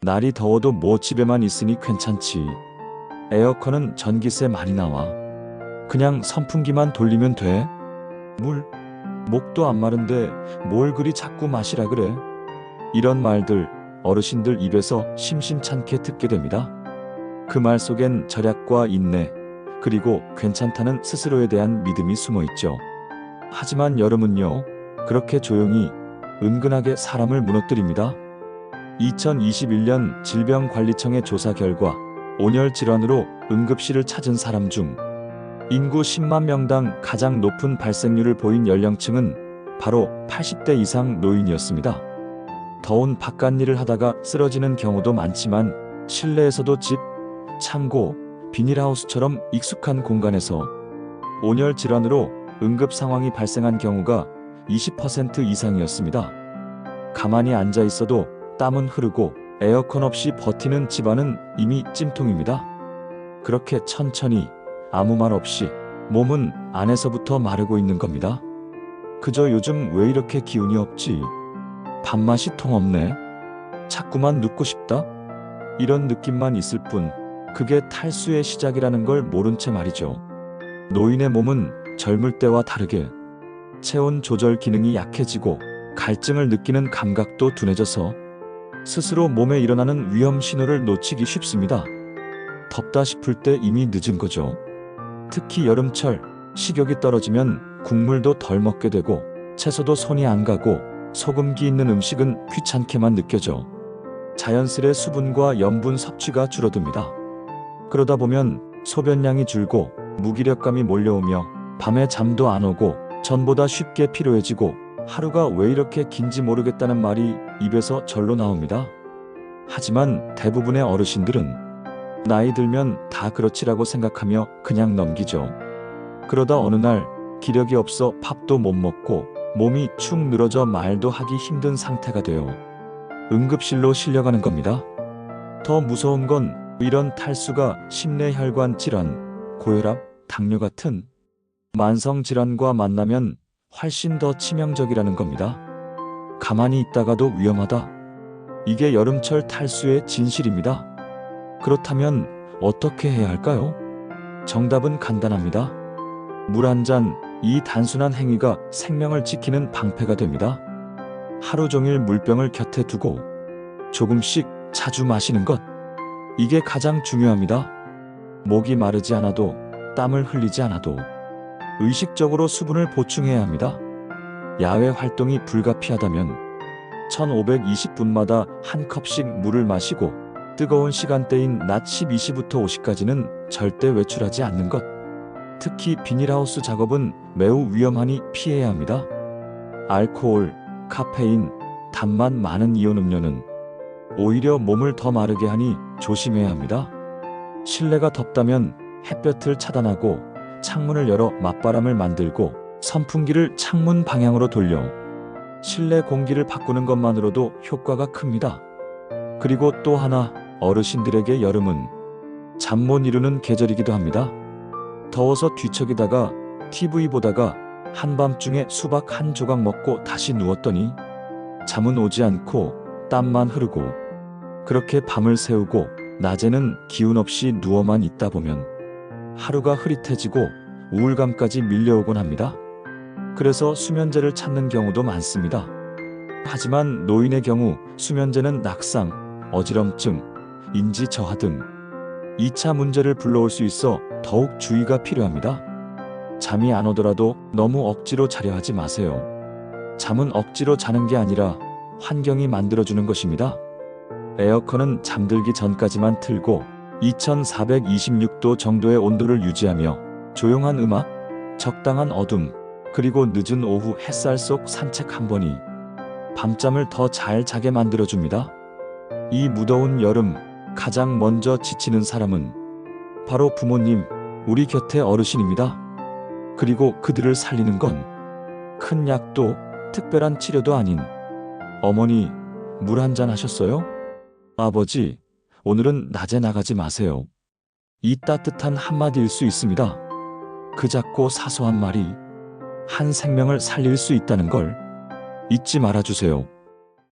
날이 더워도 뭐 집에만 있으니 괜찮지. 에어컨은 전기세 많이 나와. 그냥 선풍기만 돌리면 돼. 물? 목도 안 마른데 뭘 그리 자꾸 마시라 그래. 이런 말들 어르신들 입에서 심심찮게 듣게 됩니다. 그 말 속엔 절약과 인내, 그리고 괜찮다는 스스로에 대한 믿음이 숨어 있죠. 하지만 여름은요, 그렇게 조용히 은근하게 사람을 무너뜨립니다. 2021년 질병관리청의 조사 결과 온열 질환으로 응급실을 찾은 사람 중 인구 10만 명당 가장 높은 발생률을 보인 연령층은 바로 80대 이상 노인이었습니다. 더운 바깥일을 하다가 쓰러지는 경우도 많지만 실내에서도 집, 창고, 비닐하우스처럼 익숙한 공간에서 온열 질환으로 응급 상황이 발생한 경우가 20% 이상이었습니다. 가만히 앉아 있어도 땀은 흐르고 에어컨 없이 버티는 집안은 이미 찜통입니다. 그렇게 천천히 아무 말 없이 몸은 안에서부터 마르고 있는 겁니다. 그저 요즘 왜 이렇게 기운이 없지? 밥맛이 통 없네. 자꾸만 눕고 싶다? 이런 느낌만 있을 뿐 그게 탈수의 시작이라는 걸 모른 채 말이죠. 노인의 몸은 젊을 때와 다르게 체온 조절 기능이 약해지고 갈증을 느끼는 감각도 둔해져서 스스로 몸에 일어나는 위험 신호를 놓치기 쉽습니다. 덥다 싶을 때 이미 늦은 거죠. 특히 여름철 식욕이 떨어지면 국물도 덜 먹게 되고 채소도 손이 안 가고 소금기 있는 음식은 귀찮게만 느껴져 자연스레 수분과 염분 섭취가 줄어듭니다. 그러다 보면 소변량이 줄고 무기력감이 몰려오며 밤에 잠도 안 오고 전보다 쉽게 피로해지고 하루가 왜 이렇게 긴지 모르겠다는 말이 입에서 절로 나옵니다. 하지만 대부분의 어르신들은 나이 들면 다 그렇지라고 생각하며 그냥 넘기죠. 그러다 어느 날 기력이 없어 밥도 못 먹고 몸이 축 늘어져 말도 하기 힘든 상태가 되어 응급실로 실려가는 겁니다. 더 무서운 건 이런 탈수가 심내혈관 질환, 고혈압, 당뇨 같은 만성 질환과 만나면 훨씬 더 치명적이라는 겁니다. 가만히 있다가도 위험하다. 이게 여름철 탈수의 진실입니다. 그렇다면 어떻게 해야 할까요? 정답은 간단합니다. 물 한 잔, 이 단순한 행위가 생명을 지키는 방패가 됩니다. 하루 종일 물병을 곁에 두고 조금씩 자주 마시는 것. 이게 가장 중요합니다. 목이 마르지 않아도 땀을 흘리지 않아도 의식적으로 수분을 보충해야 합니다. 야외 활동이 불가피하다면 1520분마다 한 컵씩 물을 마시고 뜨거운 시간대인 낮 12시부터 5시까지는 절대 외출하지 않는 것. 특히 비닐하우스 작업은 매우 위험하니 피해야 합니다. 알코올, 카페인, 단맛 많은 이온 음료는 오히려 몸을 더 마르게 하니 조심해야 합니다. 실내가 덥다면 햇볕을 차단하고 창문을 열어 맞바람을 만들고 선풍기를 창문 방향으로 돌려 실내 공기를 바꾸는 것만으로도 효과가 큽니다. 그리고 또 하나, 어르신들에게 여름은 잠 못 이루는 계절이기도 합니다. 더워서 뒤척이다가 TV 보다가 한밤중에 수박 한 조각 먹고 다시 누웠더니 잠은 오지 않고 땀만 흐르고 그렇게 밤을 새우고 낮에는 기운 없이 누워만 있다 보면 하루가 흐릿해지고 우울감까지 밀려오곤 합니다. 그래서 수면제를 찾는 경우도 많습니다. 하지만 노인의 경우 수면제는 낙상, 어지럼증, 인지 저하 등 2차 문제를 불러올 수 있어 더욱 주의가 필요합니다. 잠이 안 오더라도 너무 억지로 자려 하지 마세요. 잠은 억지로 자는 게 아니라 환경이 만들어주는 것입니다. 에어컨은 잠들기 전까지만 틀고 2426도 정도의 온도를 유지하며 조용한 음악, 적당한 어둠, 그리고 늦은 오후 햇살 속 산책 한 번이 밤잠을 더 잘 자게 만들어줍니다. 이 무더운 여름 가장 먼저 지치는 사람은 바로 부모님, 우리 곁의 어르신입니다. 그리고 그들을 살리는 건 큰 약도 특별한 치료도 아닌 어머니, 물 한 잔 하셨어요? 아버지, 오늘은 낮에 나가지 마세요. 이 따뜻한 한마디일 수 있습니다. 그 작고 사소한 말이 한 생명을 살릴 수 있다는 걸 잊지 말아주세요.